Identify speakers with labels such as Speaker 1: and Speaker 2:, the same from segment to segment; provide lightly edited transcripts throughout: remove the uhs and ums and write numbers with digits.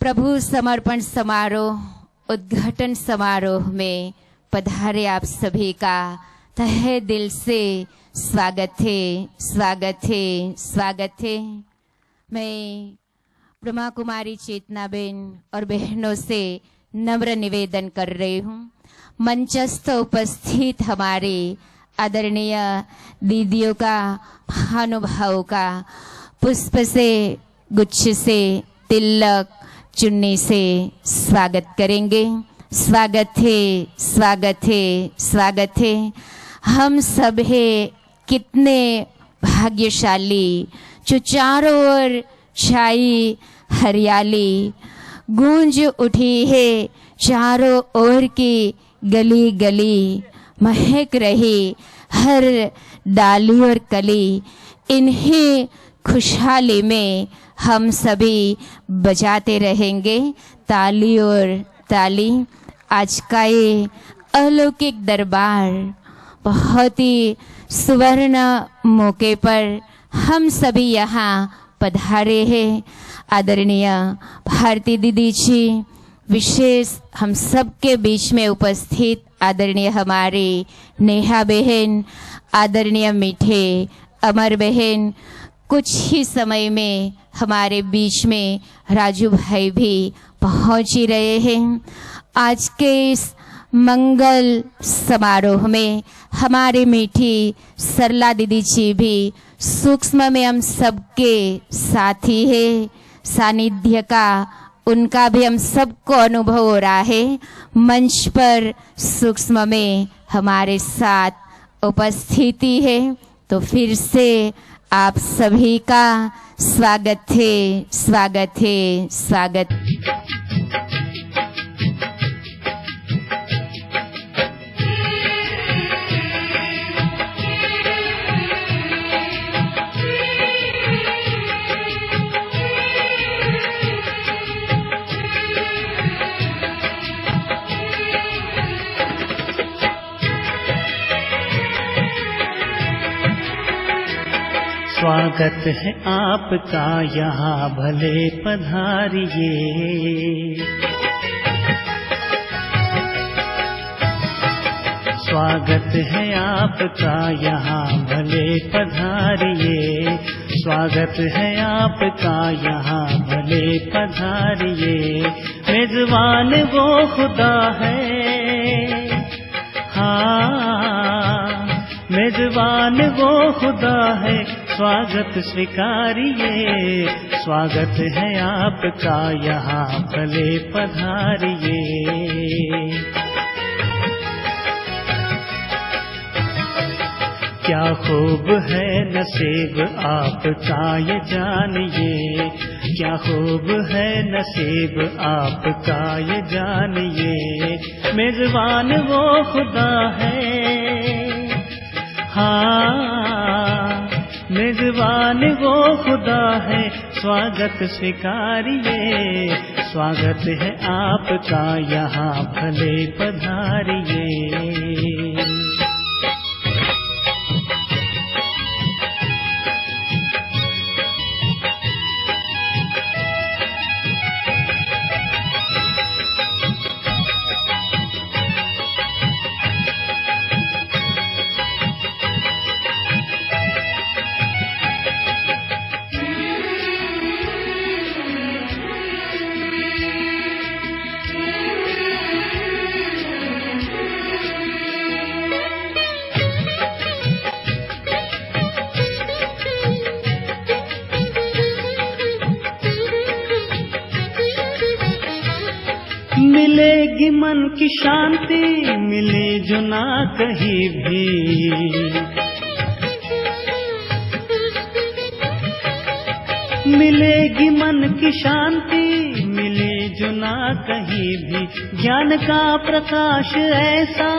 Speaker 1: प्रभु समर्पण समारोह उद्घाटन समारोह में पधारे आप सभी का तहे दिल से स्वागत है, स्वागत है, स्वागत है। मैं ब्रह्मा कुमारी चेतनाबेन और बहनों से नम्र निवेदन कर रही हूँ, मंचस्थ उपस्थित हमारे आदरणीय दीदियों का, महानुभावों का पुष्प से, गुच्छ से, तिलक, चुन्नी से स्वागत करेंगे। स्वागत है, स्वागत है, स्वागत है। हम सब है कितने भाग्यशाली जो चारों ओर छाई हरियाली, गूंज उठी है चारों ओर की गली गली, महक रही हर डाली और कली। इन्हीं खुशहाली में हम सभी बजाते रहेंगे ताली और ताली। आज का ये अलौकिक दरबार बहुत ही सुवर्ण मौके पर हम सभी यहाँ पधारे हैं। आदरणीय भारती दीदी जी, विशेष हम सबके बीच में उपस्थित आदरणीय हमारे नेहा बहन, आदरणीय मीठे अमर बहन, कुछ ही समय में हमारे बीच में राजू भाई भी पहुंच ही रहे हैं। आज के इस मंगल समारोह में हमारे मीठी सरला दीदी जी भी सूक्ष्म में हम सबके साथी है। सानिध्य का उनका भी हम सबको अनुभव हो रहा है। मंच पर सूक्ष्म में हमारे साथ उपस्थिति है। तो फिर से आप सभी का स्वागत है, स्वागत है, स्वागत।
Speaker 2: स्वागत है आपका यहाँ भले पधारिए। स्वागत है आपका यहाँ भले पधारिए। स्वागत है आपका यहाँ भले पधारिए। मेजबान वो खुदा है, हाँ मेजबान वो खुदा है, स्वागत स्वीकारिए। स्वागत है आपका यहाँ भले पधारिए। क्या खूब है नसीब आपका ये जानिए। क्या खूब है नसीब आपका ये जानिए। मेजबान वो खुदा है, हाँ मेजबान वो खुदा है, स्वागत स्वीकारिए। स्वागत है आपका यहाँ भले पधारिए। मिलेगी मन की शांति, मिले जो ना कहीं भी। मिलेगी मन की शांति, मिले जो ना कहीं भी। ज्ञान का प्रकाश ऐसा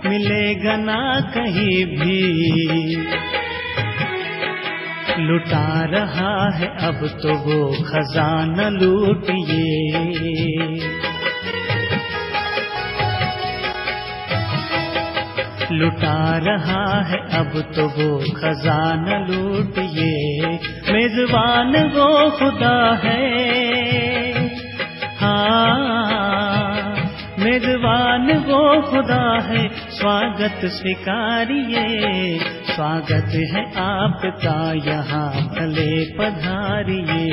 Speaker 2: मिलेगा ना कहीं भी। लुटा रहा है अब तो वो खजाना लूटिए। लुटा रहा है अब तो वो खजाना लूटिए। मेजबान वो खुदा है, मेजबान वो खुदा है, स्वागत स्वीकारिए। स्वागत है आपका यहाँ, भले पधारिए।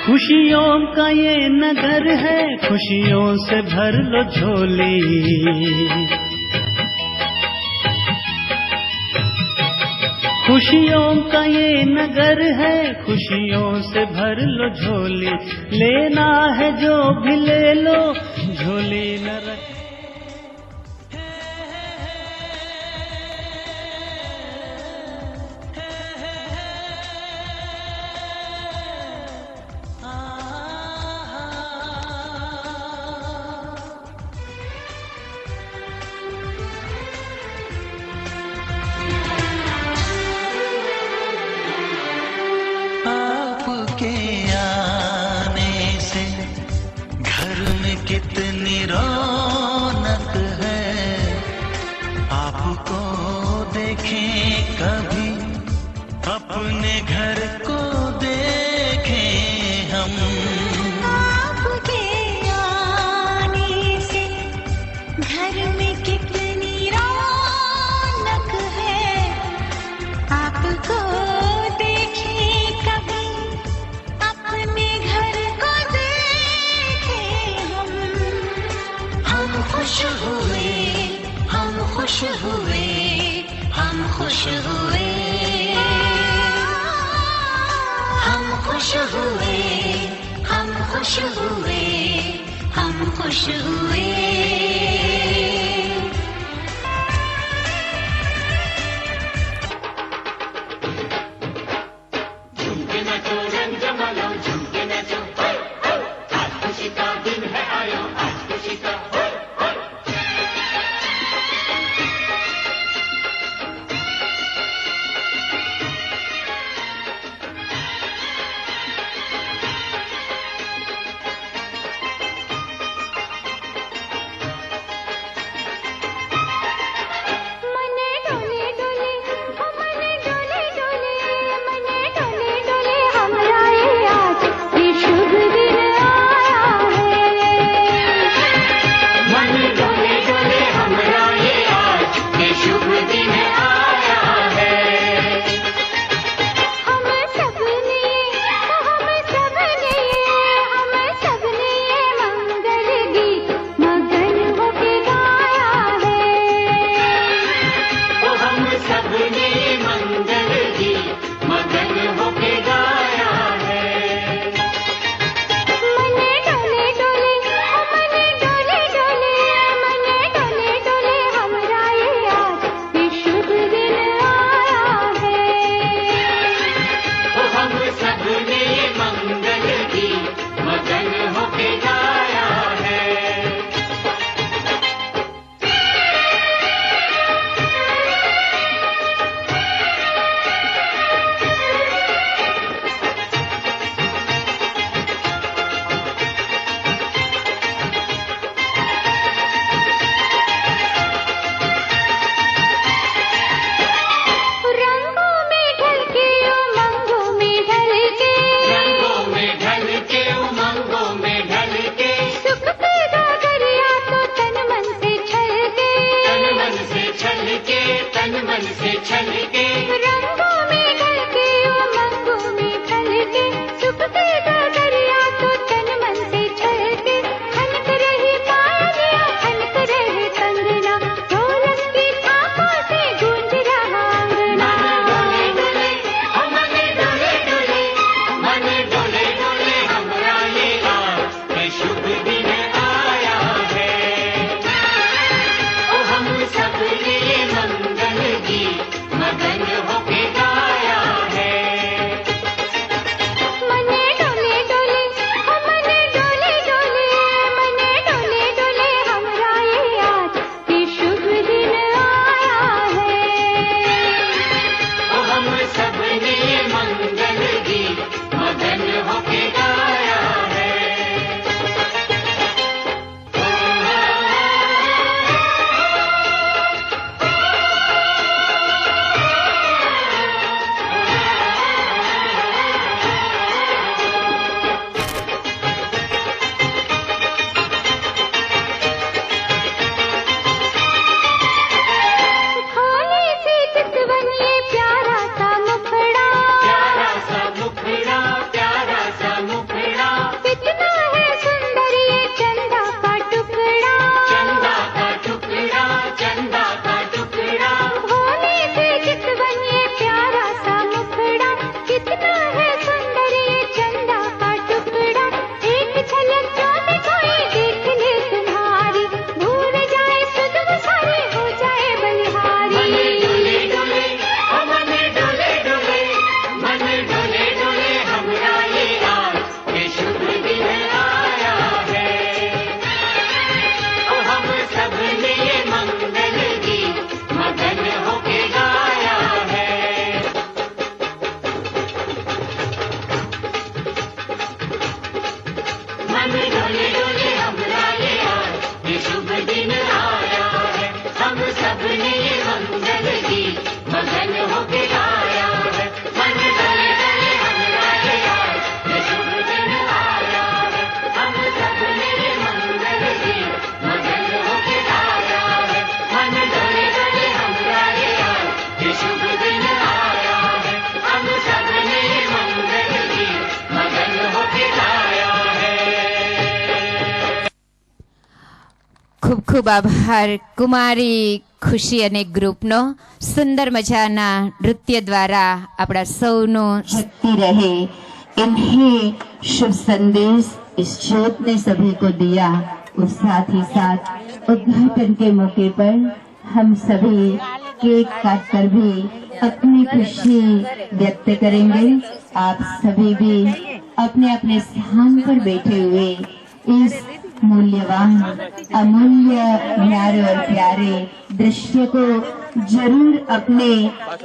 Speaker 2: खुशियों का ये नगर है, खुशियों से भर लो झोली। खुशियों का ये नगर है, खुशियों से भर लो झोली। लेना है जो भी ले लो, झोली न रख।
Speaker 3: कितनी रौनक है, आपको देखें कभी, अपने घर को देखें हम।
Speaker 4: आपके आने से घर में कितनी रौनक है, आपको देखें कभी, अपने घर को खुश हुए, हम खुश हुए, हम खुश हुए, हम खुश हुए, हम खुश हुए, हम खुश हुए। झूमके नाचो, रंग जमालो, झूमके नाचो, आज खुशी का दिन है आयो, आज खुशी का। सबने मंगल गीत मगन होके गाया है।
Speaker 1: ખૂબ ખૂબ આભાર કુમારી ખુશી અને ગ્રુપનો સુંદર મજાના નૃત્ય દ્વારા આપણા સૌનો
Speaker 5: शक्ति रहे। इन्हें शुभ संदेश इस ज्योत ने सभी को दिया और साथ ही साथ उद्घाटन के मौके पर हम सभी केक काटकर भी अपनी खुशी व्यक्त करेंगे। आप सभी भी अपने अपने स्थान पर बैठे हुए इस मूल्यवान अमूल्य न्यारे और प्यारे दृश्य को जरूर अपने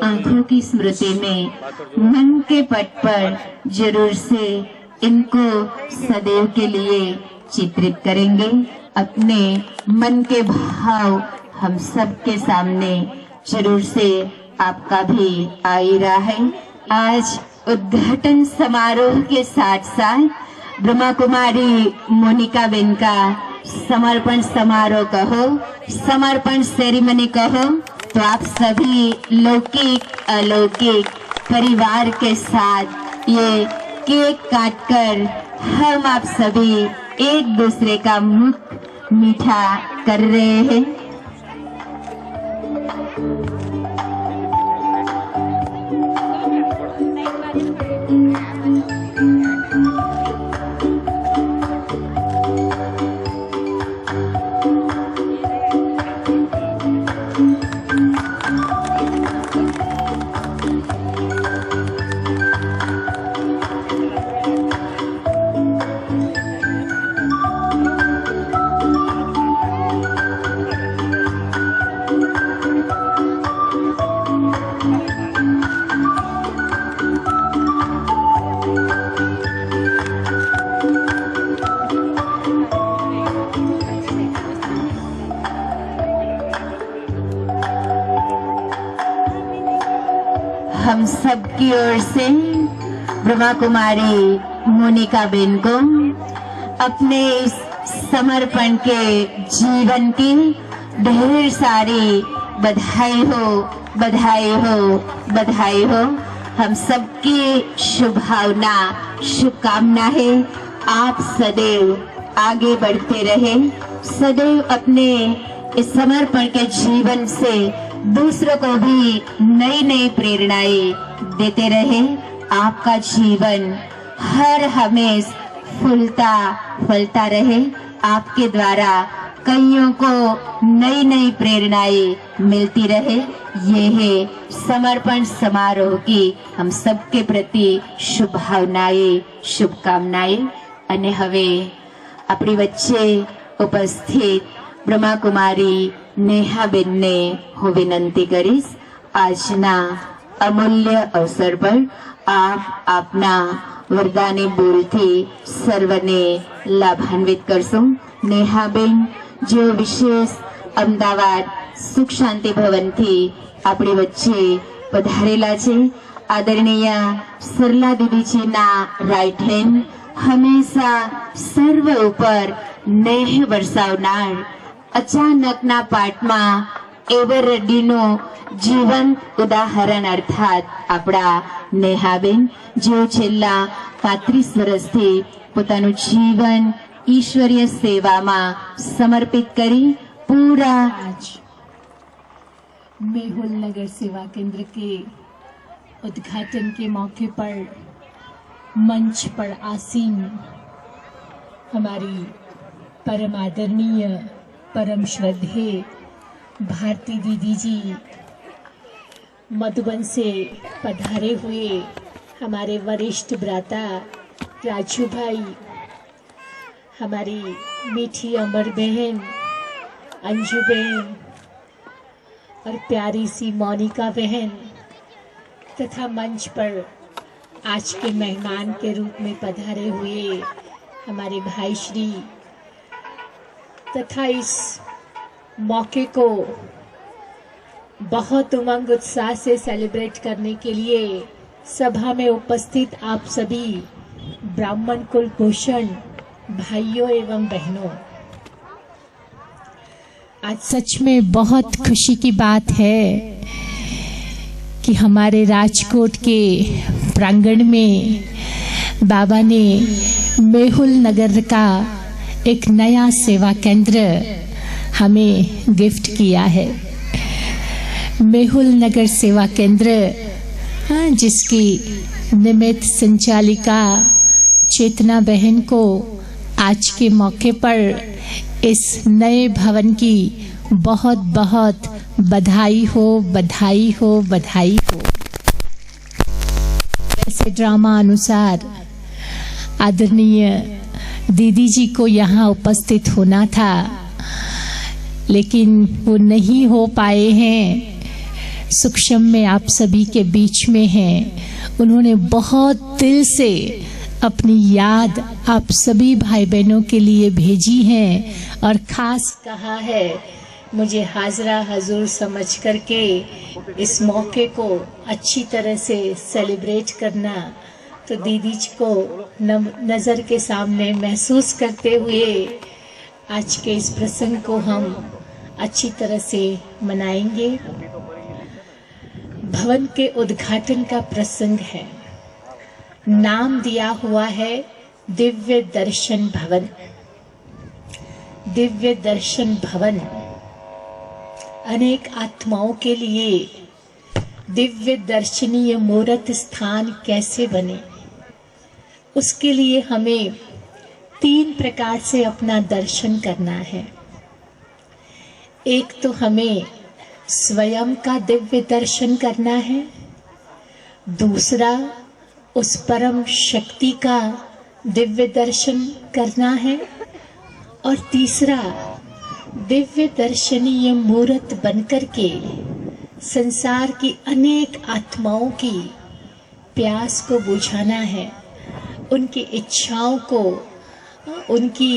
Speaker 5: आंखों की स्मृति में मन के पट पर जरूर से इनको सदैव के लिए चित्रित करेंगे। अपने मन के भाव हम सब के सामने जरूर से आपका भी आ ही रहा है। आज उद्घाटन समारोह के साथ साथ ब्रह्मा कुमारी मोनिका बेन का समर्पण समारोह कहो, समर्पण सेरेमनी कहो, तो आप सभी लौकिक अलौकिक परिवार के साथ ये केक काटकर हम आप सभी एक दूसरे का मुख मीठा कर रहे हैं। हम सब की ओर से ब्रह्मा कुमारी मोनिका बेन को अपने इस समर्पण के जीवन की ढेर सारी बधाई हो, बधाई हो, बधाई हो। हम सबकी शुभभावना शुभकामना है। आप सदैव आगे बढ़ते रहे, सदैव अपने इस समर्पण के जीवन से दूसरों को भी नई नई प्रेरणाएं देते रहे। आपका जीवन हर हमेशा फूलता फलता रहे। आपके द्वारा कईयों को नई नई प्रेरणाएं मिलती रहे। ये है समर्पण समारोह की हम सबके प्रति शुभभावनाएं शुभकामनाएं। અને હવે આપણી વચ્ચે ઉપસ્થિત બ્રહ્માકુમારી નેહાબેનને હું વિનંતી કરીશ આજના अमूल्य अवसर पर आप अपना वरदानी बोलથી સર્વને લાભાન્વિત કરશો। નેહાબેન જેઓ વિશેષ અમદાવાદ સુખ શાંતિ ભવનથી આપણી વચ્ચે પધારેલા છે। આદરણીય સરલા દીદીજીના રાઈટ હેન્ડ હંમેશા સર્વ ઉપર નેહ વરસાવનાર અચાનકના પાઠમાં એવર રેડ્ડીનો જીવંત ઉદાહરણ અર્થાત આપણા નેહાબેન જેઓ છેલ્લા 35 વર્ષથી પોતાનું જીવન ઈશ્વરીય સેવામાં સમર્પિત કરી પૂરા
Speaker 6: आज मेहुल नगर सेवा केंद्र के उद्घाटन के मौके पर मंच पर आसीन हमारी परम आदरणीय परम श्रद्धेय भारती दीदी जी, मधुबन से पधारे हुए हमारे वरिष्ठ भ्राता राजू भाई, हमारी मीठी अमर बहन अंजू बहन और प्यारी सी मोनिका बहन तथा मंच पर आज के मेहमान के रूप में पधारे हुए हमारे भाई श्री तथा इस मौके को बहुत उमंग उत्साह से सेलिब्रेट करने के लिए सभा में उपस्थित आप सभी ब्राह्मण कुल भूषण भाइयों एवं बहनों, आज सच में बहुत खुशी की बात है कि हमारे राजकोट के प्रांगण में बाबा ने मेहुल नगर का एक नया सेवा केंद्र हमें गिफ्ट किया है। मेहुल नगर सेवा केंद्र जिसकी निमित्त संचालिका चेतना बहन को आज के मौके पर इस नए भवन की बहुत बहुत बधाई हो, बधाई हो, बधाई हो। ऐसे ड्रामा अनुसार आदरणीय दीदी जी को यहाँ उपस्थित होना था, लेकिन वो नहीं हो पाए हैं। सूक्ष्म में आप सभी के बीच में हैं। उन्होंने बहुत दिल से अपनी याद आप सभी भाई बहनों के लिए भेजी है और खास कहा है मुझे हाजरा हजूर समझ करके इस मौके को अच्छी तरह से सेलिब्रेट करना। तो दीदी जी को नज़र के सामने महसूस करते हुए आज के इस प्रसंग को हम अच्छी तरह से मनाएंगे। भवन के उद्घाटन का प्रसंग है, नाम दिया हुआ है दिव्य दर्शन भवन। दिव्य दर्शन भवन अनेक आत्माओं के लिए दिव्य दर्शनीय मूर्त स्थान कैसे बने, उसके लिए हमें 3 प्रकार से अपना दर्शन करना है। एक तो हमें स्वयं का दिव्य दर्शन करना है, दूसरा उस परम शक्ति का दिव्य दर्शन करना है और तीसरा दिव्य दर्शनीय मूर्त बनकर के संसार की अनेक आत्माओं की प्यास को बुझाना है, उनकी इच्छाओं को, उनकी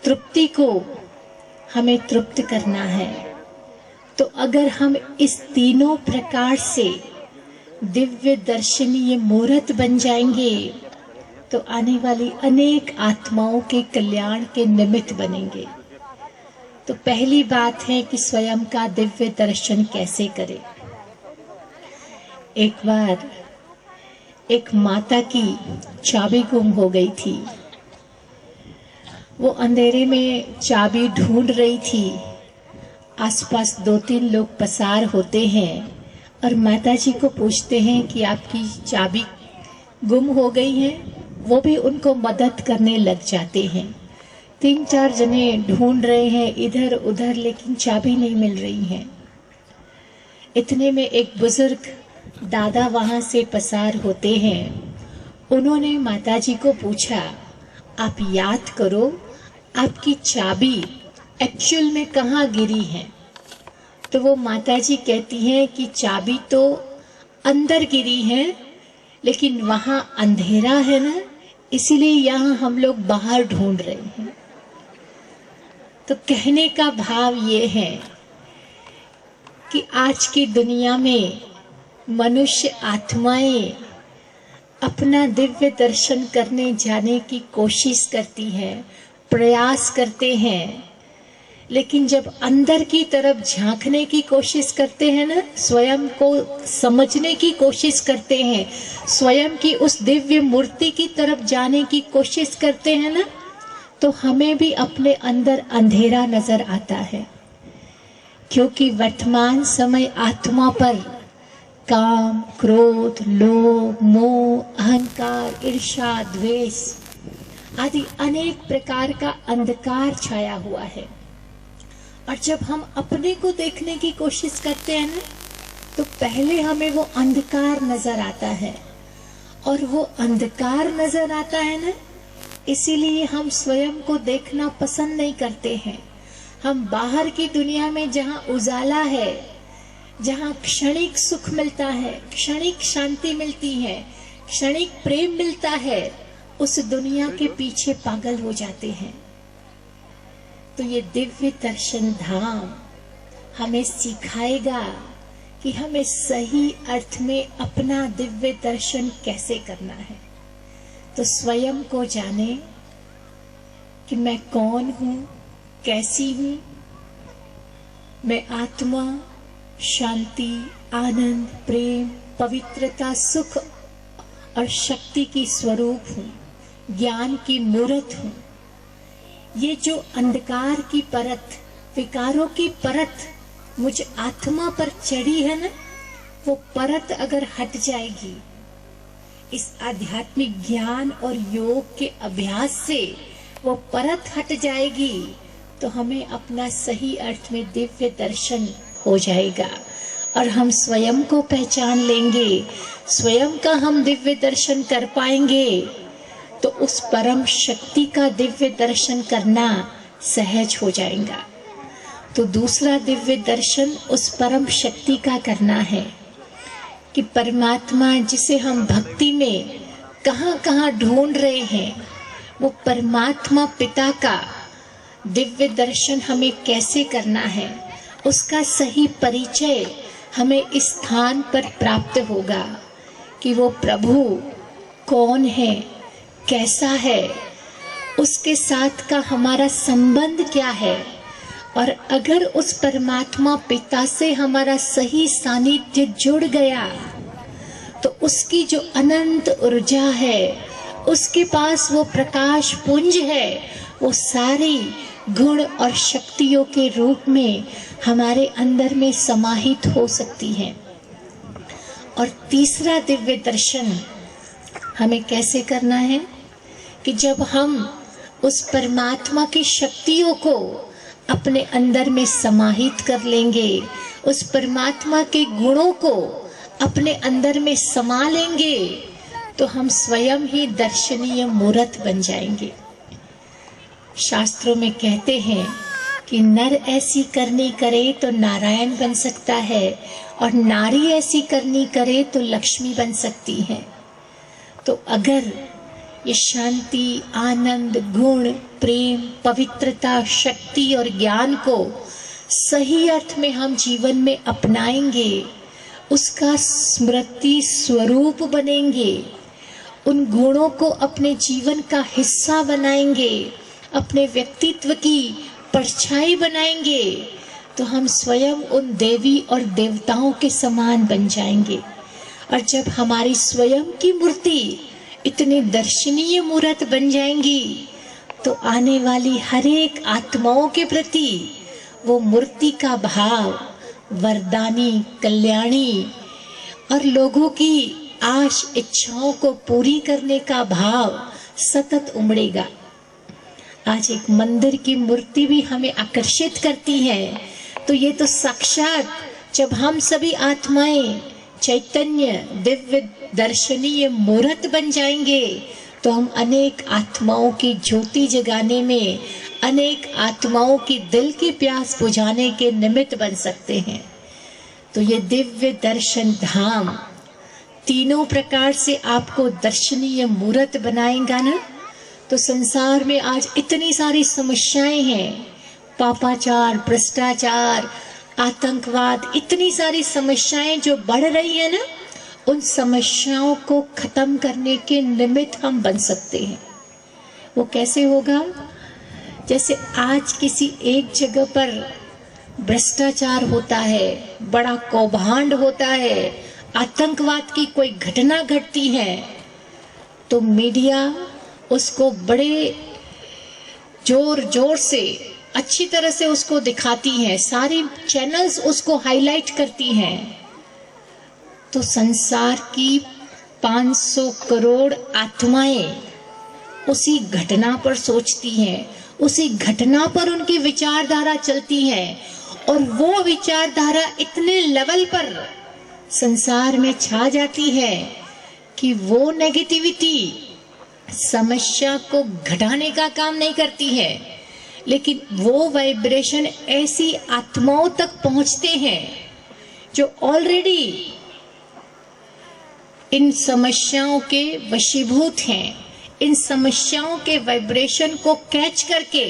Speaker 6: तृप्ति को हमें तृप्त करना है। तो अगर हम इस तीनों प्रकार से दिव्य दर्शनीय मूर्त बन जाएंगे तो आने वाली अनेक आत्माओं के कल्याण के निमित्त बनेंगे। तो पहली बात है कि स्वयं का दिव्य दर्शन कैसे करें। एक बार एक माता की चाबी गुम हो गई थी। वो अंधेरे में चाबी ढूंढ रही थी। आसपास 2-3 लोग पसार होते हैं और माता जी को पूछते हैं कि आपकी चाबी गुम हो गई है। वो भी उनको मदद करने लग जाते हैं। 3-4 जने ढूंढ रहे हैं इधर उधर, लेकिन चाबी नहीं मिल रही है। इतने में एक बुजुर्ग दादा वहां से पसार होते हैं। उन्होंने माताजी को पूछा, आप याद करो आपकी चाबी एक्चुअल में कहाँ गिरी है। तो वो माताजी कहती हैं कि चाबी तो अंदर गिरी हैं, लेकिन वहां अंधेरा है ना, इसीलिए यहाँ हम लोग बाहर ढूंढ रहे हैं। तो कहने का भाव ये है कि आज की दुनिया में मनुष्य आत्माएं अपना दिव्य दर्शन करने जाने की कोशिश करती हैं, प्रयास करते हैं, लेकिन जब अंदर की तरफ झांकने की कोशिश करते हैं ना, स्वयं को समझने की कोशिश करते हैं, स्वयं की उस दिव्य मूर्ति की तरफ जाने की कोशिश करते हैं ना, तो हमें भी अपने अंदर अंधेरा नजर आता है। क्योंकि वर्तमान समय आत्मा पर काम, क्रोध, लोभ, मोह, अहंकार, ईर्ष्या, द्वेष आदि अनेक प्रकार का अंधकार छाया हुआ है। और जब हम अपने को देखने की कोशिश करते हैं ना, तो पहले हमें वो अंधकार नजर आता है, और वो अंधकार नजर आता है ना, इसीलिए हम स्वयं को देखना पसंद नहीं करते हैं। हम बाहर की दुनिया में जहाँ उजाला है, जहाँ क्षणिक सुख मिलता है, क्षणिक शांति मिलती है, क्षणिक प्रेम मिलता है, उस दुनिया के पीछे पागल हो जाते हैं। तो ये दिव्य दर्शन धाम हमें सिखाएगा कि हमें सही अर्थ में अपना दिव्य दर्शन कैसे करना है। तो स्वयं को जाने कि मैं कौन हूँ, कैसी हूँ। मैं आत्मा, शांति, आनंद, प्रेम, पवित्रता, सुख और शक्ति की स्वरूप हूँ, ज्ञान की मूर्त हूँ। ये जो अंधकार की परत, विकारों की परत मुझ आत्मा पर चढ़ी है ना, वो परत अगर हट जाएगी, इस आध्यात्मिक ज्ञान और योग के अभ्यास से वो परत हट जाएगी, तो हमें अपना सही अर्थ में दिव्य दर्शन हो जाएगा और हम स्वयं को पहचान लेंगे। स्वयं का हम दिव्य दर्शन कर पाएंगे तो उस परम शक्ति का दिव्य दर्शन करना सहज हो जाएगा। तो दूसरा दिव्य दर्शन उस परम शक्ति का करना है कि परमात्मा जिसे हम भक्ति में कहाँ कहाँ ढूंढ रहे हैं, वो परमात्मा पिता का दिव्य दर्शन हमें कैसे करना है, उसका सही परिचय हमें इस स्थान पर प्राप्त होगा कि वो प्रभु कौन है, कैसा है, उसके साथ का हमारा संबंध क्या है। और अगर उस परमात्मा पिता से हमारा सही सानिध्य जुड़ गया तो उसकी जो अनंत ऊर्जा है, उसके पास वो प्रकाश पुंज है, वो सारी गुण और शक्तियों के रूप में हमारे अंदर में समाहित हो सकती है। और तीसरा दिव्य दर्शन हमें कैसे करना है कि जब हम उस परमात्मा की शक्तियों को अपने अंदर में समाहित कर लेंगे, उस परमात्मा के गुणों को अपने अंदर में समा लेंगे, तो हम स्वयं ही दर्शनीय मूर्त बन जाएंगे। शास्त्रों में कहते हैं कि नर ऐसी करनी करे तो नारायण बन सकता है और नारी ऐसी करनी करे तो लक्ष्मी बन सकती है। तो अगर ये शांति, आनंद, गुण, प्रेम, पवित्रता, शक्ति और ज्ञान को सही अर्थ में हम जीवन में अपनाएंगे, उसका स्मृति स्वरूप बनेंगे, उन गुणों को अपने जीवन का हिस्सा बनाएंगे, अपने व्यक्तित्व की परछाई बनाएंगे, तो हम स्वयं उन देवी और देवताओं के समान बन जाएंगे। और जब हमारी स्वयं की मूर्ति इतनी दर्शनीय मूर्त बन जाएंगी, तो आने वाली हर एक आत्माओं के प्रति वो मूर्ति का भाव वरदानी, कल्याणी और लोगों की आश इच्छाओं को पूरी करने का भाव सतत उमड़ेगा। आज एक मंदिर की मूर्ति भी हमें आकर्षित करती है, तो ये तो साक्षात जब हम सभी आत्माएं चैतन्य दिव्य दर्शनीय मूर्त बन जाएंगे, तो हम अनेक आत्माओं की ज्योति जगाने में, अनेक आत्माओं की दिल की प्यास बुझाने के निमित्त बन सकते हैं। तो ये दिव्य दर्शन धाम तीनों प्रकार से आपको दर्शनीय मूर्त बनाएगा ना, तो संसार में आज इतनी सारी समस्याएं हैं, पापाचार, भ्रष्टाचार, आतंकवाद, इतनी सारी समस्याएं जो बढ़ रही है ना, उन समस्याओं को खत्म करने के निमित्त हम बन सकते हैं। वो कैसे होगा? जैसे आज किसी एक जगह पर भ्रष्टाचार होता है, बड़ा कौभांड होता है, आतंकवाद की कोई घटना घटती है, तो मीडिया उसको बड़े जोर जोर से अच्छी तरह से उसको दिखाती है, सारी चैनल्स उसको हाईलाइट करती हैं। तो संसार की 500 करोड़ आत्माएं उसी घटना पर सोचती हैं, उसी घटना पर उनकी विचारधारा चलती है, और वो विचारधारा इतने लेवल पर संसार में छा जाती है कि वो नेगेटिविटी समस्या को घटाने का काम नहीं करती है, लेकिन वो वाइब्रेशन ऐसी आत्माओं तक पहुंचते हैं जो ऑलरेडी इन समस्याओं के वशीभूत हैं। इन समस्याओं के वाइब्रेशन को कैच करके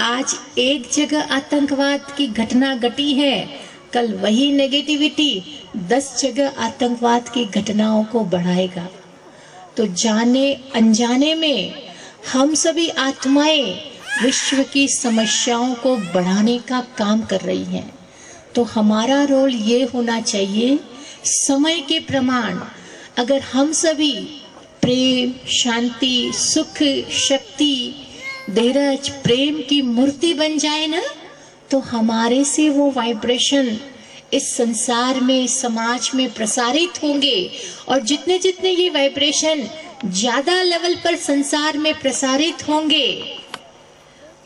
Speaker 6: आज एक जगह आतंकवाद की घटना घटी है, कल वही नेगेटिविटी 10 जगह आतंकवाद की घटनाओं को बढ़ाएगा। तो जाने अनजाने में हम सभी आत्माएं विश्व की समस्याओं को बढ़ाने का काम कर रही हैं। तो हमारा रोल ये होना चाहिए, समय के प्रमाण अगर हम सभी प्रेम, शांति, सुख, शक्ति, धीरज, प्रेम की मूर्ति बन जाए ना, तो हमारे से वो वाइब्रेशन इस संसार में, समाज में प्रसारित होंगे। और जितने जितने ये वाइब्रेशन ज्यादा लेवल पर संसार में प्रसारित होंगे,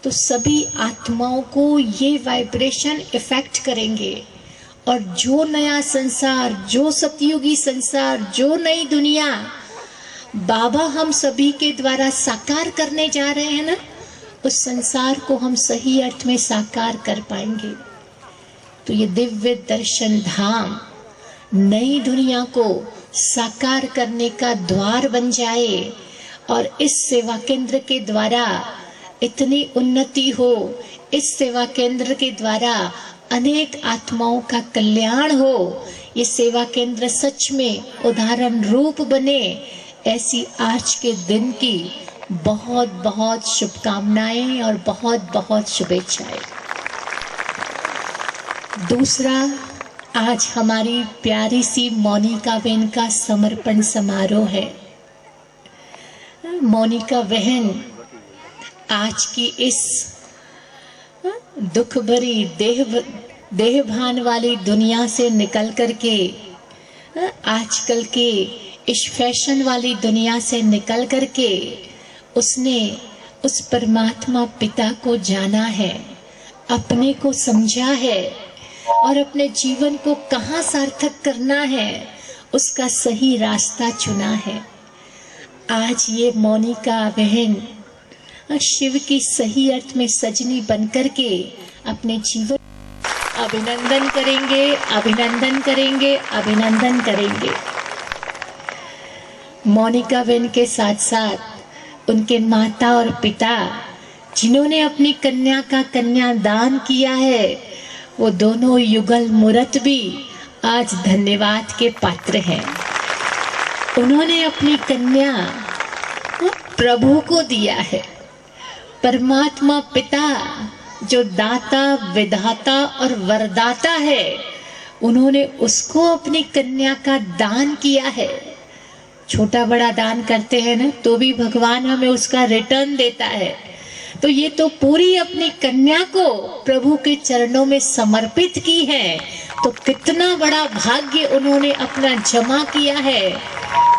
Speaker 6: तो सभी आत्माओं को ये वाइब्रेशन इफेक्ट करेंगे। और जो नया संसार, जो सतयुगी संसार, जो नई दुनिया बाबा हम सभी के द्वारा साकार करने जा रहे हैं ना, उस संसार को हम सही अर्थ में साकार कर पाएंगे। तो ये दिव्य दर्शन धाम नई दुनिया को साकार करने का द्वार बन जाए, और इस सेवा केंद्र के द्वारा इतनी उन्नति हो, इस सेवा केंद्र के द्वारा अनेक आत्माओं का कल्याण हो, ये सेवा केंद्र सच में उदाहरण रूप बने, ऐसी आज के दिन की बहुत बहुत शुभकामनाएं और बहुत बहुत शुभेच्छाएं। दूसरा, आज हमारी प्यारी सी मोनिका बहन का समर्पण समारोह है। मोनिका बहन आज की इस दुख भरी देहभान वाली दुनिया से निकल करके, आजकल के इस फैशन वाली दुनिया से निकल करके उसने उस परमात्मा पिता को जाना है, अपने को समझा है, और अपने जीवन को कहाँ सार्थक करना है उसका सही रास्ता चुना है। आज ये मोनिका बहन शिव की सही अर्थ में सजनी बनकर के अपने जीवन अभिनंदन करेंगे, अभिनंदन करेंगे, अभिनंदन करेंगे। मोनिका बहन के साथ साथ उनके माता और पिता जिन्होंने अपनी कन्या का कन्यादान किया है, वो दोनों युगल मूर्त भी आज धन्यवाद के पात्र हैं। उन्होंने अपनी कन्या प्रभु को दिया है। परमात्मा पिता जो दाता, विधाता और वरदाता है, उन्होंने उसको अपनी कन्या का दान किया है। छोटा बड़ा दान करते हैं ना, तो भी भगवान हमें उसका रिटर्न देता है। तो ये तो पूरी अपनी कन्या को प्रभु के चरणों में समर्पित की है, तो कितना बड़ा भाग्य उन्होंने अपना जमा किया है।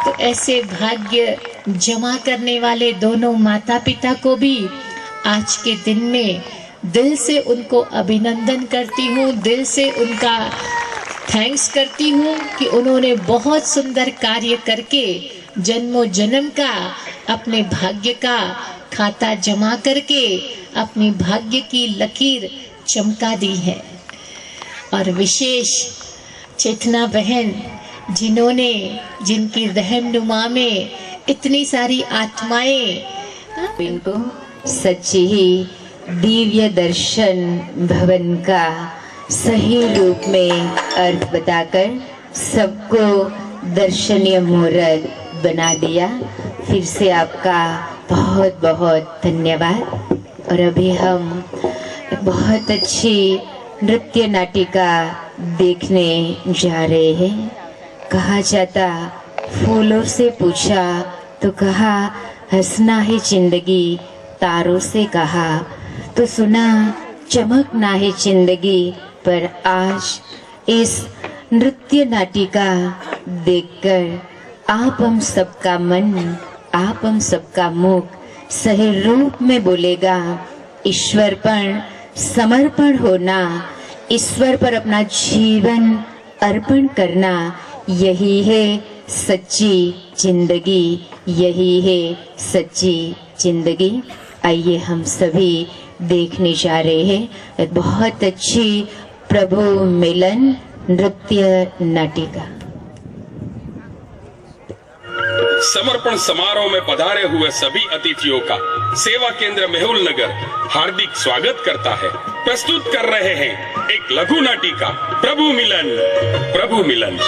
Speaker 6: तो ऐसे भाग्य जमा करने वाले दोनों माता पिता को भी आज के दिन में दिल से उनको अभिनंदन करती हूँ, दिल से उनका थैंक्स करती हूँ कि उन्होंने बहुत सुंदर कार्य करके जन्मों जन्म का अपने भाग्य का खाता जमा करके अपनी भाग्य की लकीर चमका दी है। और विशेष चेतना बहन जिन्होंने, जिनकी रहनुमा में इतनी सारी आत्माएं,
Speaker 1: इनको सच्ची ही दिव्य दर्शन भवन का सही रूप में अर्थ बताकर सबको दर्शनीय मुहूर्त बना दिया। फिर से आपका बहुत बहुत धन्यवाद। और अभी हम एक बहुत अच्छी नृत्य नाटिका देखने जा रहे हैं। कहा जाता फूलों से पूछा तो कहा हंसना है जिंदगी, तारों से कहा तो सुना चमकना है जिंदगी। पर आज इस नृत्य नाटिका देखकर आप हम सबका मन, आप हम सबका मुख सही रूप में बोलेगा। ईश्वर पर समर्पण होना, ईश्वर पर अपना जीवन अर्पण करना, यही है सच्ची जिंदगी, यही है सच्ची जिंदगी। आइए हम सभी देखने जा रहे हैं एक बहुत अच्छी प्रभु मिलन नृत्य नाटिका।
Speaker 7: समर्पण समारोह में पधारे हुए सभी अतिथियों का सेवा केंद्र मेहुल नगर हार्दिक स्वागत करता है। प्रस्तुत कर रहे हैं एक लघु नाटिका प्रभु मिलन, प्रभु मिलन।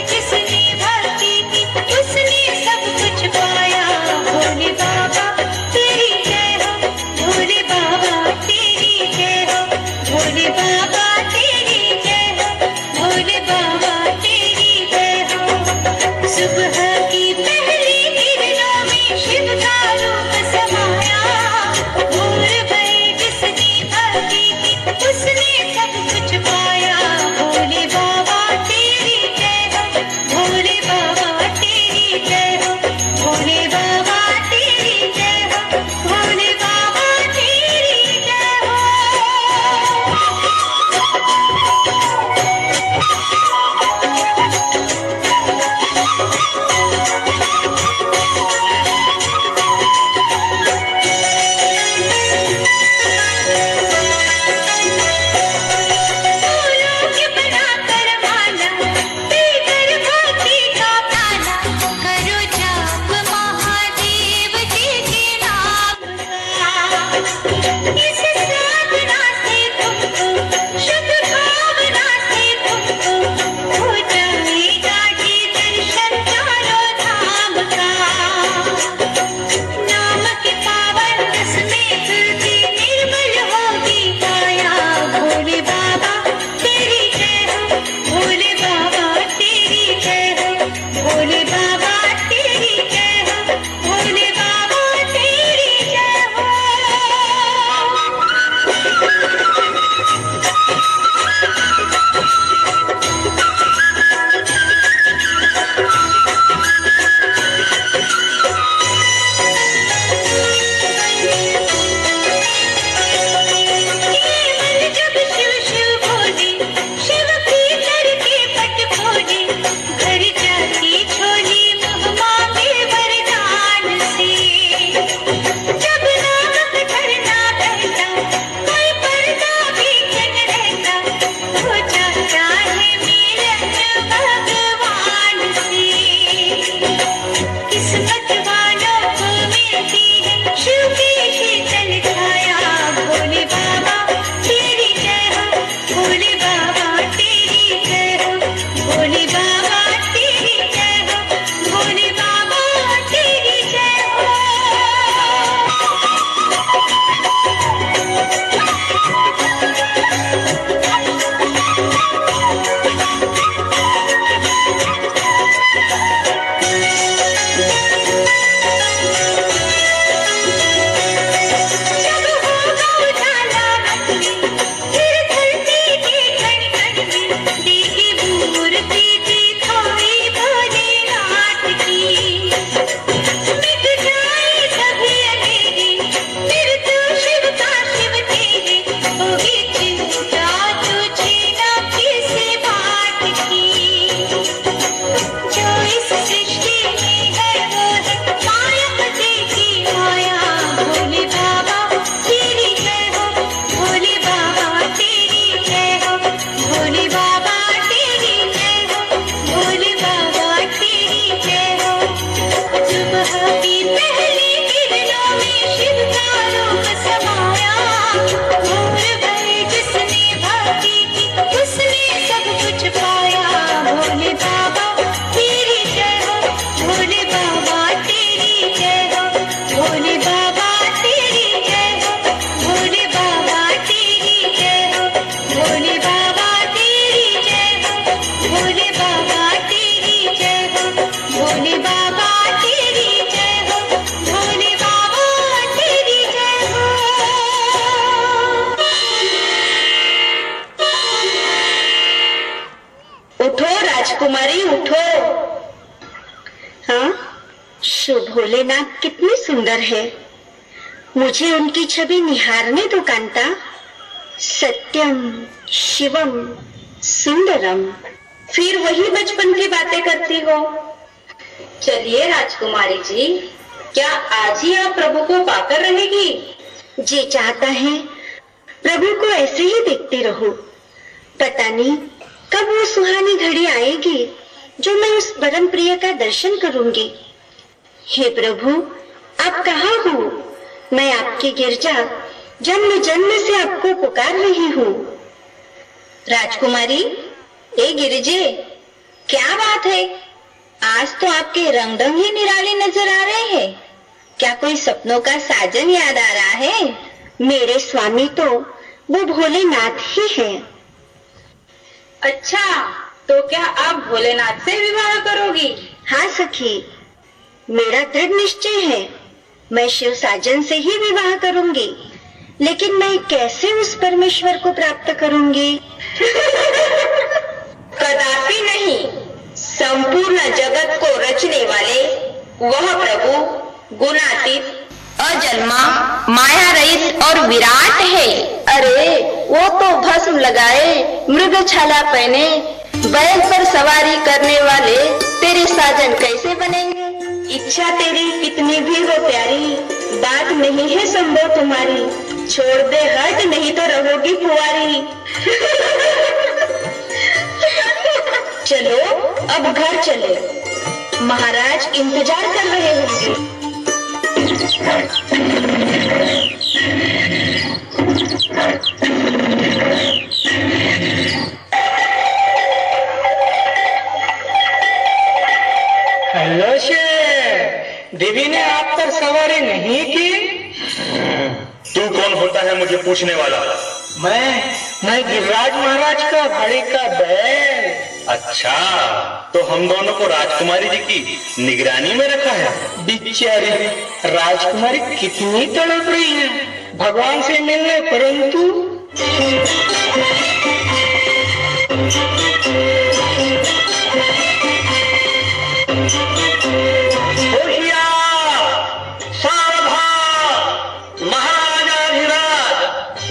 Speaker 8: जिसने भक्ति की उसने सब कुछ पाया। भोले बाबा तेरी जय हो, भोले बाबा तेरी जय हो, भोले बाबा तेरी जय हो, भोले बाबा तेरी जय हो, भोले बाबा तेरी जय हो, भोले बाबा तेरी जय हो।
Speaker 9: उठो राजकुमारी उठो। हाँ, श्री भोलेनाथ कितने सुंदर है। मुझे उनकी छवि निहारने दो कांता। सत्यम शिवम सुंदरम। फिर वही बचपन की बातें करती हो। चलिए राजकुमारी जी, क्या आज ही आप प्रभु को पाकर रहेगी? जी चाहता है प्रभु को ऐसे ही देखती रहूं। पता नहीं कब वो सुहानी घड़ी आएगी जो मैं उस परम प्रिय का दर्शन करूंगी। हे प्रभु, आप कहाँ हो? मैं आपकी गिरजा जन्म जन्म से आपको पुकार रही हूँ। राजकुमारी, ए गिरिजे, क्या बात है? आज तो आपके रंग ही निराले नजर आ रहे हैं। क्या कोई सपनों का साजन याद आ रहा है? मेरे स्वामी तो वो भोलेनाथ ही हैं। अच्छा, तो क्या आप भोलेनाथ से विवाह करोगी? हाँ सखी, मेरा दृढ़ निश्चय है, मैं शिव साजन से ही विवाह करूंगी। लेकिन मैं कैसे उस परमेश्वर को प्राप्त करूंगी? कदापि नहीं। संपूर्ण जगत को रचने वाले वह प्रभु गुणातीत, अजन्मा, माया रहित और विराट है। अरे वो तो भस्म लगाए, मृग छाला पहने, बैल पर सवारी करने वाले तेरे साजन कैसे बनेंगे? इच्छा तेरी कितनी भी हो प्यारी, बात नहीं है संभव तुम्हारी। छोड़ दे हट, नहीं तो रहोगी कुंवारी। चलो अब घर चले, महाराज इंतजार कर रहे होंगे।
Speaker 2: हेलो शेर, देवी ने आप पर सवारी नहीं की?
Speaker 10: तू कौन होता है मुझे पूछने वाला?
Speaker 2: मैं गिरिराज महाराज का भाड़ी का बैल।
Speaker 10: अच्छा, तो हम दोनों को राजकुमारी जी की निगरानी में रखा है।
Speaker 2: बिचारी राजकुमारी कितनी तड़प रही है भगवान से मिलने, परंतु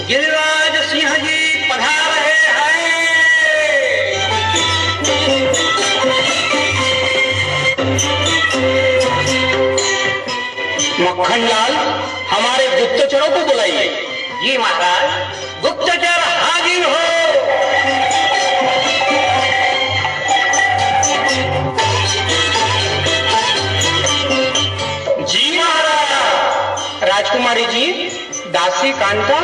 Speaker 10: गिरिराज सिंह जी पधार रहे हैं।
Speaker 2: मक्खनलाल, हमारे गुप्तचरों को बुलाइए।
Speaker 10: जी महाराज, गुप्तचर हाजिर हो।
Speaker 2: जी महाराज। राजकुमारी जी, दासी कांता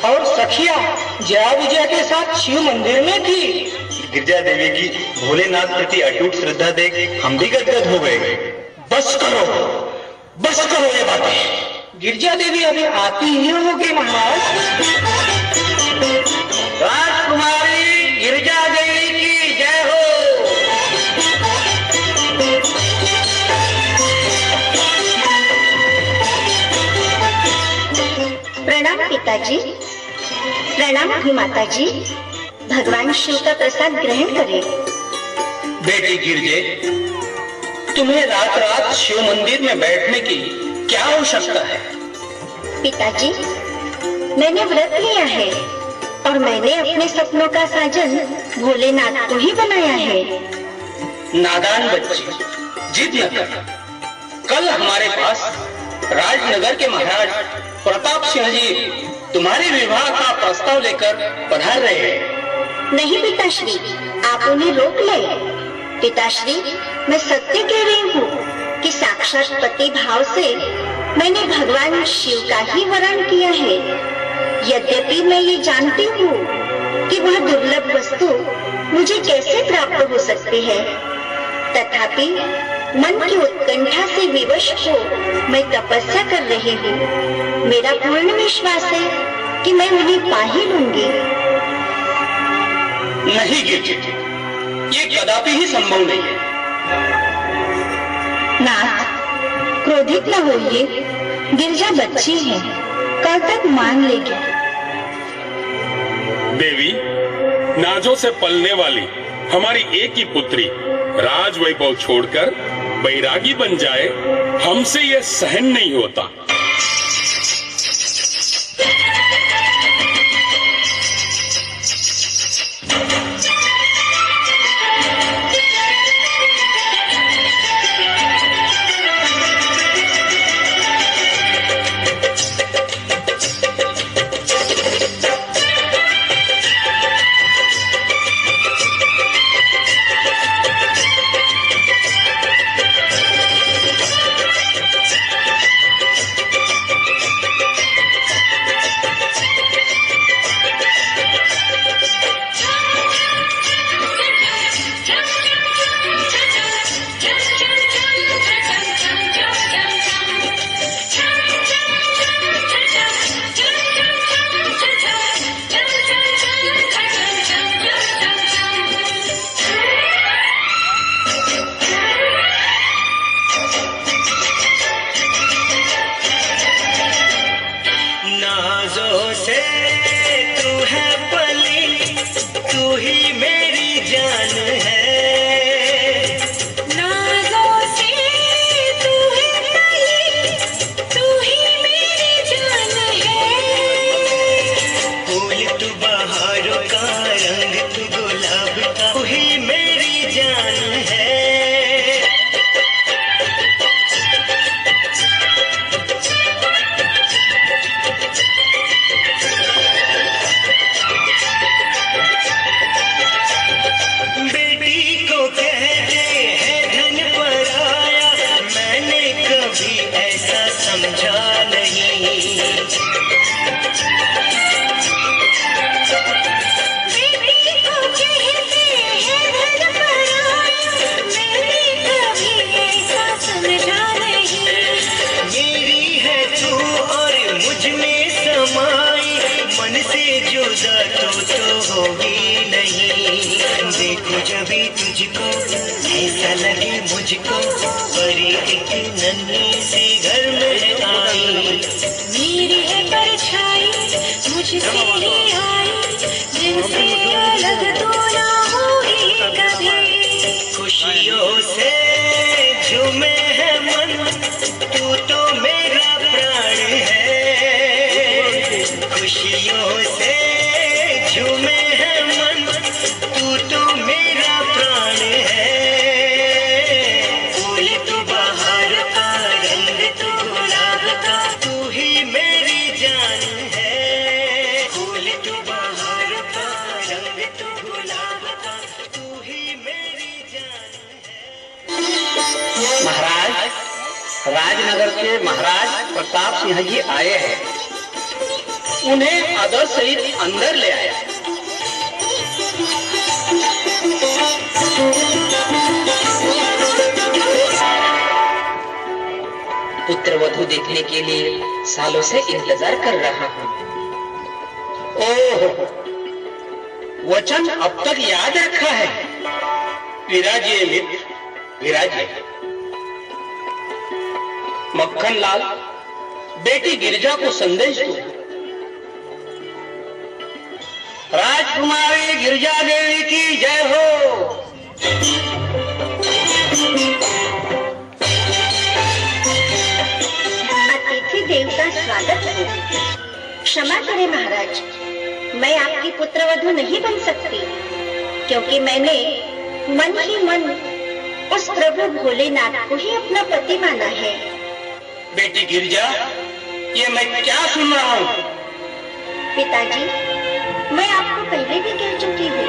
Speaker 2: और सखिया जया विजया के साथ शिव मंदिर में थी।
Speaker 10: गिरजा देवी की भोलेनाथ प्रति अटूट श्रद्धा देख हम भी गदगद हो गए।
Speaker 2: बस करो ये बातें। गिरजा देवी अभी आती ही होगी महाराज।
Speaker 10: राजकुमारी गिरजा देवी की जय हो।
Speaker 9: प्रणाम पिताजी, प्रणाम ही माताजी। भगवान शिव का प्रसाद ग्रहण करें।
Speaker 10: बेटी गिरजे, तुम्हें रात रात शिव मंदिर में बैठने की क्या आवश्यकता है?
Speaker 9: पिताजी, मैंने व्रत लिया है और मैंने अपने सपनों का साजन भोलेनाथ को ही बनाया है।
Speaker 10: नादान बच्ची, जिद न कर। कल हमारे पास राजनगर के महाराज प्रताप सिंह जी तुम्हारे विवाह का प्रस्ताव लेकर पधार रहे हैं।
Speaker 9: नहीं पिताश्री, आप उन्हें रोक ले। पिताश्री, मैं सत्य कह रही हूँ कि साक्षात पति भाव से मैंने भगवान शिव का ही वरण किया है। यद्यपि मैं ये जानती हूँ कि वह दुर्लभ वस्तु मुझे कैसे प्राप्त हो सकती है, तथापि मन की उत्कंठा से विवश हो मैं तपस्या कर रही हूँ। मेरा पूर्ण विश्वास है कि मैं उन्हें पा ही लूंगी।
Speaker 10: नहीं गिरजा, ये कदापि ही संभव नहीं है।
Speaker 9: नाथ, क्रोधित न होइए, गिरजा बच्ची है, कल तक मान लेगी।
Speaker 7: देवी, नाजों से पलने वाली हमारी एक ही पुत्री राज वैभव छोड़कर बैरागी बन जाए, हमसे यह सहन नहीं होता।
Speaker 10: राजनगर के महाराज प्रताप सिंह जी आए हैं, उन्हें आदर सहित अंदर ले आया। पुत्र वधू देखने के लिए सालों से इंतजार कर रहा हूँ। ओह, वचन अब तक याद रखा है। विराजिए मित्र, विराजिए। मक्खन लाल, बेटी गिरिजा को संदेश दो। राजकुमारी गिरिजा देवी की जय हो।
Speaker 9: अतिथि देव का स्वागत हो। क्षमा करें महाराज, मैं आपकी पुत्रवधू नहीं बन सकती, क्योंकि मैंने मन ही मन उस प्रभु भोलेनाथ को ही अपना पति माना है।
Speaker 10: बेटी गिरिजा, ये मैं क्या सुन रहा हूँ?
Speaker 9: पिताजी, मैं आपको पहले भी कह चुकी हूँ,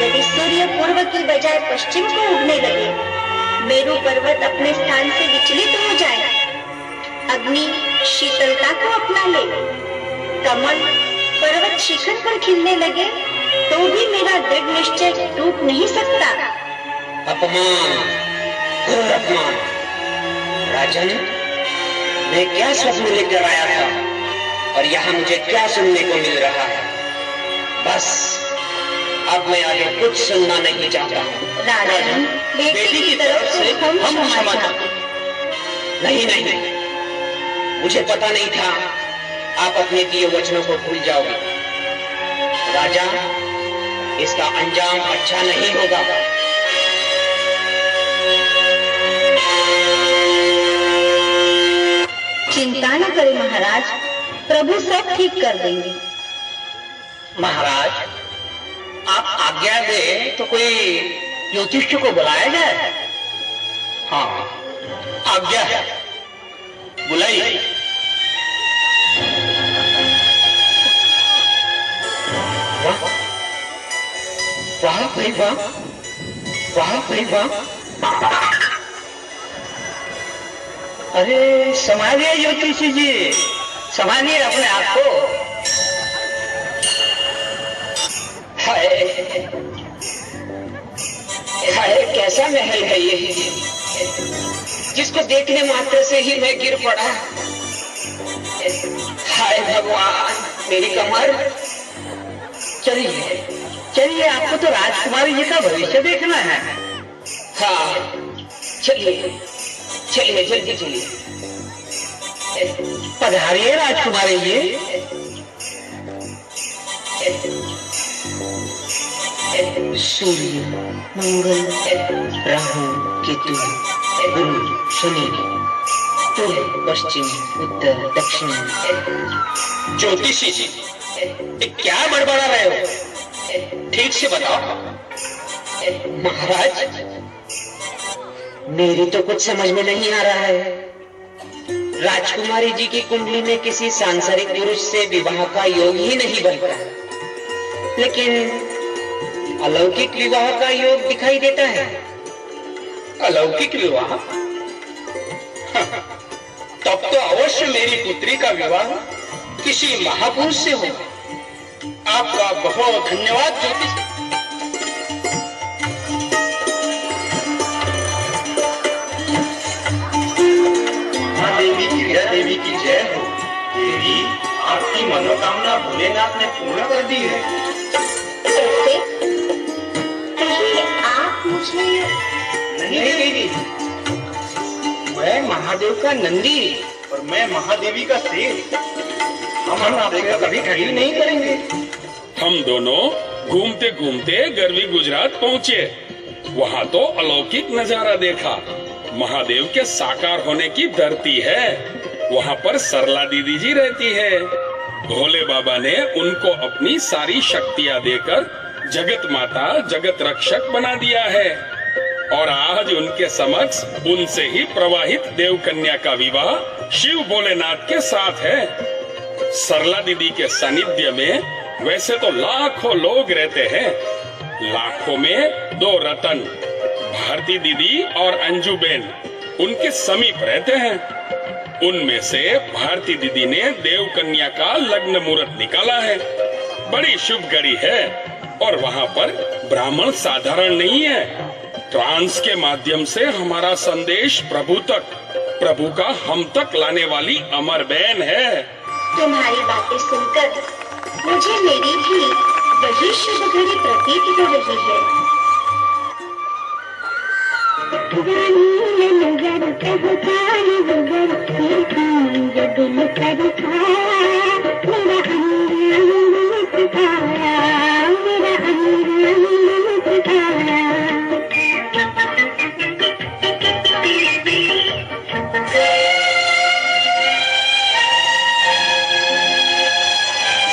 Speaker 9: यदि सूर्य पूर्व की बजाय पश्चिम को उगने लगे, मेरू पर्वत अपने स्थान से विचलित हो जाए, अग्नि शीतलता को अपना ले, कमल पर्वत शिखर पर खिलने लगे, तो भी मेरा दृढ़ निश्चय टूट नहीं सकता।
Speaker 10: अपमान, घोर अपमान। राजन, मैं क्या स्वप्न लेकर आया था और यहाँ मुझे क्या सुनने को मिल रहा है? बस अब मैं आगे कुछ सुनना नहीं चाहता।
Speaker 9: राजन, बेटी की तरफ से हम क्षमा चाहते हैं।
Speaker 10: नहीं नहीं, मुझे पता नहीं था आप अपने किए वचनों को भूल जाओगे। राजा, इसका अंजाम अच्छा नहीं होगा।
Speaker 9: चिंता न करें महाराज, प्रभु सब ठीक कर देंगे।
Speaker 10: महाराज, आप आज्ञा दे तो कोई ज्योतिष को बुलाया जाए। हाँ, आज्ञा है, बुलाइए। वाह वाह भाई वाह, वाह भाई वाह। अरे संभालिए ज्योतिषी जी, संभालिए अपने आप को। हाय हाय, कैसा महल है ये, जिसको देखने मात्र से ही मैं गिर पड़ा। हाय भगवान, मेरी कमर। चलिए चलिए, आपको तो राजकुमारी जी का भविष्य देखना है। हाँ चलिए चलिए, जल्दी चलिए। पधारिए राजकुमारी जी। सूर्य, मंगल, राहु, केतु, गुरु, शनि, पूर्व, पश्चिम, उत्तर, दक्षिण। ज्योतिषी जी, क्या बड़बड़ा रहे हो? ठीक से बताओ। महाराज, मेरी तो कुछ समझ में नहीं आ रहा है। राजकुमारी जी की कुंडली में किसी सांसारिक पुरुष से विवाह का योग ही नहीं बनता, लेकिन अलौकिक विवाह का योग दिखाई देता है। अलौकिक विवाह? तब तो अवश्य मेरी पुत्री का विवाह किसी महापुरुष से होगा। आपका बहुत धन्यवाद ज्योतिष।
Speaker 11: देवी गिरिजा देवी की जय हो। देवी, आपकी मनोकामना भोलेनाथ ने पूर्ण कर दी है।
Speaker 9: कहीं आप मुझे
Speaker 10: नहीं देवी, मैं महादेव का नंदी
Speaker 11: और मैं महादेवी का शेर। हम आपसे कभी खड़ी नहीं करेंगे।
Speaker 7: हम दोनों घूमते घूमते गरवी गुजरात पहुँचे। वहाँ तो अलौकिक नजारा देखा। महादेव के साकार होने की धरती है। वहाँ पर सरला दीदी जी रहती है। भोले बाबा ने उनको अपनी सारी शक्तियाँ देकर जगत माता, जगत रक्षक बना दिया है। और आज उनके समक्ष उनसे ही प्रवाहित देव कन्या का विवाह शिव भोलेनाथ के साथ है। सरला दीदी के सानिध्य में वैसे तो लाखों लोग रहते हैं। लाखों में दो रतन, भारती दीदी और अंजू बेन, उनके समीप रहते हैं। उनमें से भारती दीदी ने देव कन्या का लग्न मुहूर्त निकाला है। बड़ी शुभ घड़ी है। और वहाँ पर ब्राह्मण साधारण नहीं है। ट्रांस के माध्यम से हमारा संदेश प्रभु तक, प्रभु का हम तक लाने वाली अमर बहन है।
Speaker 9: तुम्हारी बातें सुनकर मुझे मेरी भी वही शुभ घड़ी प्रतीत हो रही है।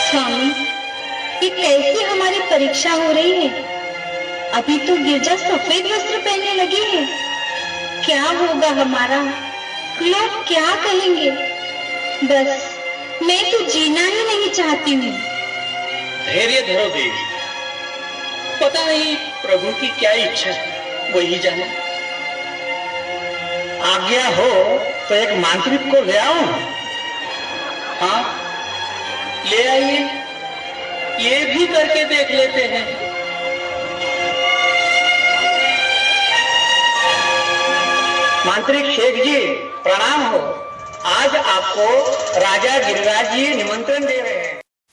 Speaker 9: स्वामी, ये कैसी हमारी परीक्षा हो रही है? अभी तो गिरजा सफेद वस्त्र पहनने लगी है। क्या होगा हमारा? लोग क्या कहेंगे? बस मैं तो जीना ही नहीं चाहती हूँ।
Speaker 10: धैर्य धरो देवी, पता नहीं प्रभु की क्या इच्छा है, वही जाने। आज्ञा हो तो एक मांत्रिक को ले आओ। हाँ, ले आइए, ये भी करके देख लेते हैं। मांत्रिक शेख जी प्रणाम हो। आज आपको राजा गिरिराज जी निमंत्रण दे रहे हैं।